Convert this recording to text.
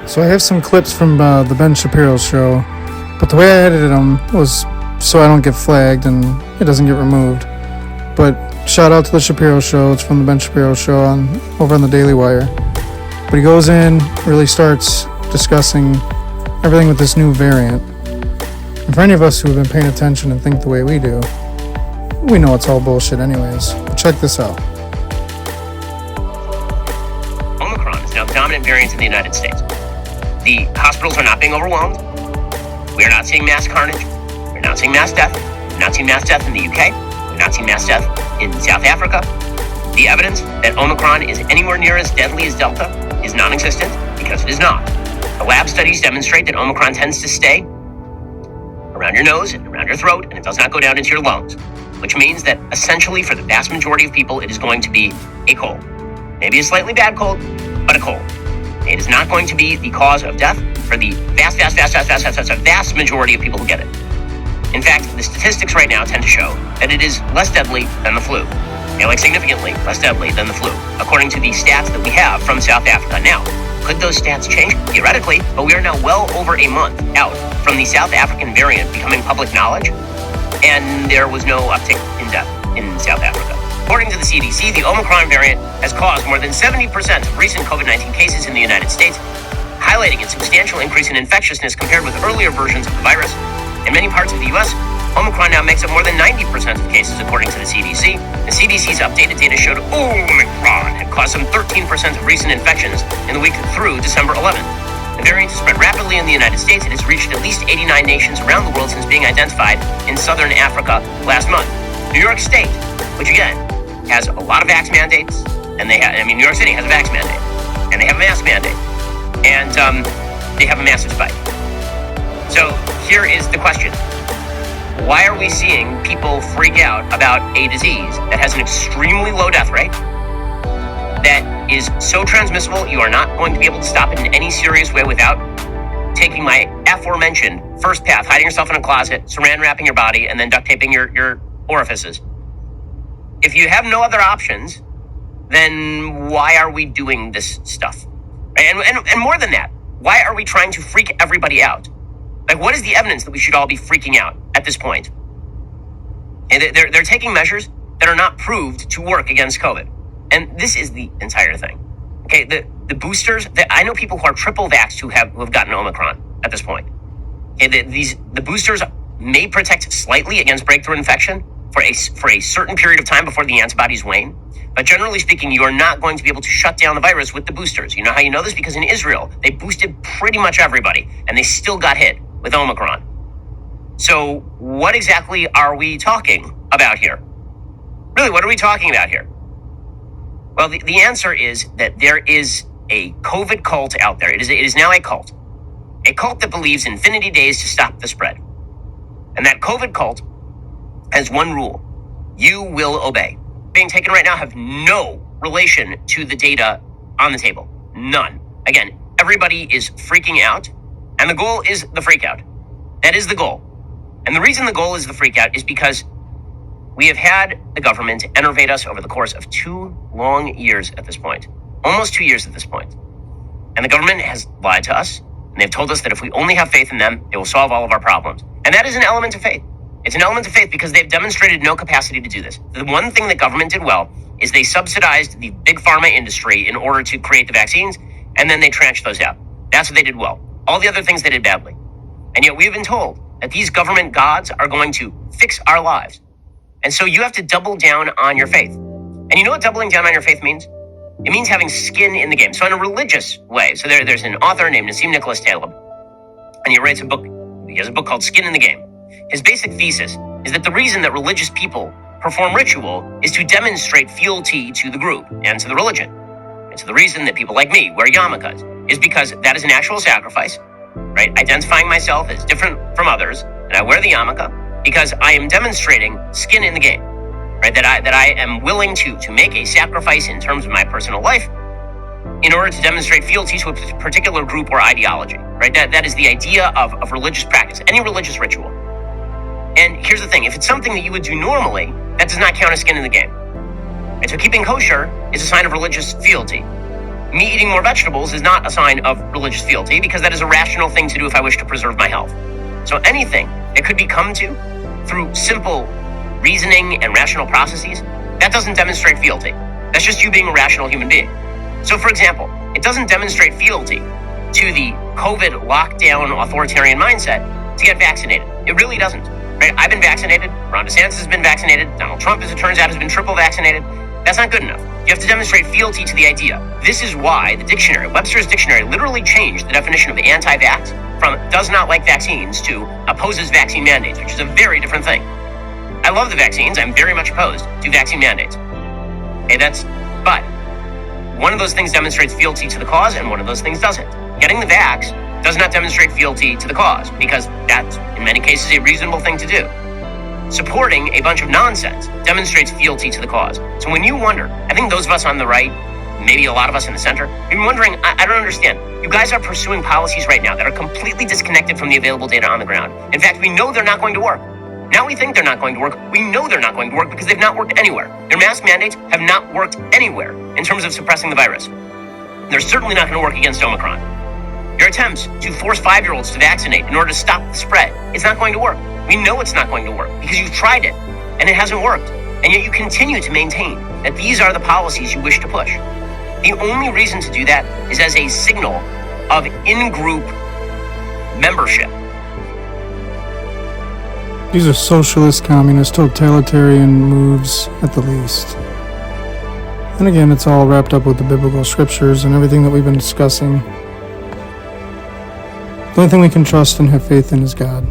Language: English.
So I have some clips from the Ben Shapiro show, but the way I edited them was so I don't get flagged and it doesn't get removed. But shout out to the Shapiro show. It's from the Ben Shapiro show over on the Daily Wire. But he goes in, really starts discussing everything with this new variant. And for any of us who have been paying attention and think the way we do, we know it's all bullshit anyways. But check this out. Omicron is now the dominant variant in the United States. The hospitals are not being overwhelmed. We are not seeing mass carnage. We're not seeing mass death. We're not seeing mass death in the UK. We're not seeing mass death in South Africa. The evidence that Omicron is anywhere near as deadly as Delta is non-existent because it is not. The lab studies demonstrate that Omicron tends to stay around your nose and around your throat, and it does not go down into your lungs, which means that essentially for the vast majority of people, it is going to be a cold. Maybe a slightly bad cold, but a cold. It is not going to be the cause of death for the vast majority of people who get it. In fact, the statistics right now tend to show that it is less deadly than the flu. Like significantly less deadly than the flu, according to the stats that we have from South Africa. Now, could those stats change? Theoretically, but we are now well over a month out from the South African variant becoming public knowledge, and there was no uptick in death in South Africa. According to the CDC, the Omicron variant has caused more than 70% of recent COVID-19 cases in the United States, highlighting its substantial increase in infectiousness compared with earlier versions of the virus. In many parts of the U.S., Omicron now makes up more than 90% of cases, according to the CDC. The CDC's updated data showed Omicron had caused some 13% of recent infections in the week through December 11th. The variant has spread rapidly in the United States. It has reached at least 89 nations around the world since being identified in southern Africa last month. New York State, which again has a lot of vax mandates, and New York City has a vax mandate, and they have a mask mandate, and they have a massive spike. So here is the question. Why are we seeing people freak out about a disease that has an extremely low death rate, that is so transmissible you are not going to be able to stop it in any serious way without taking my aforementioned first path, hiding yourself in a closet, saran wrapping your body, and then duct taping your orifices? If you have no other options, then why are we doing this stuff? And more than that, why are we trying to freak everybody out? Like, what is the evidence that we should all be freaking out at this point? And they're taking measures that are not proved to work against COVID. And this is the entire thing. Okay, the boosters, I know people who are triple vaxxed who have gotten Omicron at this point. Okay, the boosters may protect slightly against breakthrough infection for a certain period of time before the antibodies wane. But generally speaking, you are not going to be able to shut down the virus with the boosters. You know how you know this? Because in Israel, they boosted pretty much everybody, and they still got hit with Omicron. So what exactly are we talking about here? Really, what are we talking about here? Well, the answer is that there is a COVID cult out there. It is now a cult that believes infinity days to stop the spread. And that COVID cult has one rule: you will obey. Being taken right now have no relation to the data on the table. None. Again, everybody is freaking out, and the goal is the freak out. That is the goal. And the reason the goal is the freak out is because we have had the government enervate us over the course of 2 long years at this point. Almost 2 years at this point. And the government has lied to us, and they've told us that if we only have faith in them, they will solve all of our problems. And that is an element of faith. It's an element of faith because they've demonstrated no capacity to do this. The one thing that government did well is they subsidized the big pharma industry in order to create the vaccines, and then they tranched those out. That's what they did well. All the other things they did badly. And yet we've been told that these government gods are going to fix our lives. And so you have to double down on your faith. And you know what doubling down on your faith means? It means having skin in the game. So in a religious way, so there's an author named Nassim Nicholas Taleb, and he writes a book. He has a book called Skin in the Game. His basic thesis is that the reason that religious people perform ritual is to demonstrate fealty to the group and to the religion. And so the reason that people like me wear yarmulkes is because that is an actual sacrifice, right? Identifying myself as different from others, and I wear the yarmulke because I am demonstrating skin in the game, right? That I am willing to make a sacrifice in terms of my personal life in order to demonstrate fealty to a particular group or ideology, right? That is the idea of religious practice, any religious ritual. And here's the thing, if it's something that you would do normally, that does not count as skin in the game. Right? So keeping kosher is a sign of religious fealty. me eating more vegetables is not a sign of religious fealty because that is a rational thing to do if I wish to preserve my health. So anything that could be come to through simple reasoning and rational processes, that doesn't demonstrate fealty. That's just you being a rational human being. So for example, it doesn't demonstrate fealty to the COVID lockdown authoritarian mindset to get vaccinated. It really doesn't. Right? I've been vaccinated. Ron DeSantis has been vaccinated. Donald Trump, as it turns out, has been triple vaccinated. That's not good enough. You have to demonstrate fealty to the idea. This is why the dictionary, Webster's dictionary, literally changed the definition of anti-vax from does not like vaccines to opposes vaccine mandates, which is a very different thing. I love the vaccines. I'm very much opposed to vaccine mandates. Okay, but one of those things demonstrates fealty to the cause and one of those things doesn't. Getting the vax does not demonstrate fealty to the cause because that's, in many cases, a reasonable thing to do. Supporting a bunch of nonsense demonstrates fealty to the cause. So when you wonder, I think those of us on the right, maybe a lot of us in the center, have been wondering, I don't understand. You guys are pursuing policies right now that are completely disconnected from the available data on the ground. In fact, we know they're not going to work. Now we think they're not going to work. We know they're not going to work because they've not worked anywhere. Their mask mandates have not worked anywhere in terms of suppressing the virus. They're certainly not going to work against Omicron. Your attempts to force 5-year-olds to vaccinate in order to stop the spread, it's not going to work. We know it's not going to work because you've tried it and it hasn't worked. And yet you continue to maintain that these are the policies you wish to push. The only reason to do that is as a signal of in-group membership. These are socialist, communist, totalitarian moves at the least. And again, it's all wrapped up with the biblical scriptures and everything that we've been discussing. The only thing we can trust and have faith in is God.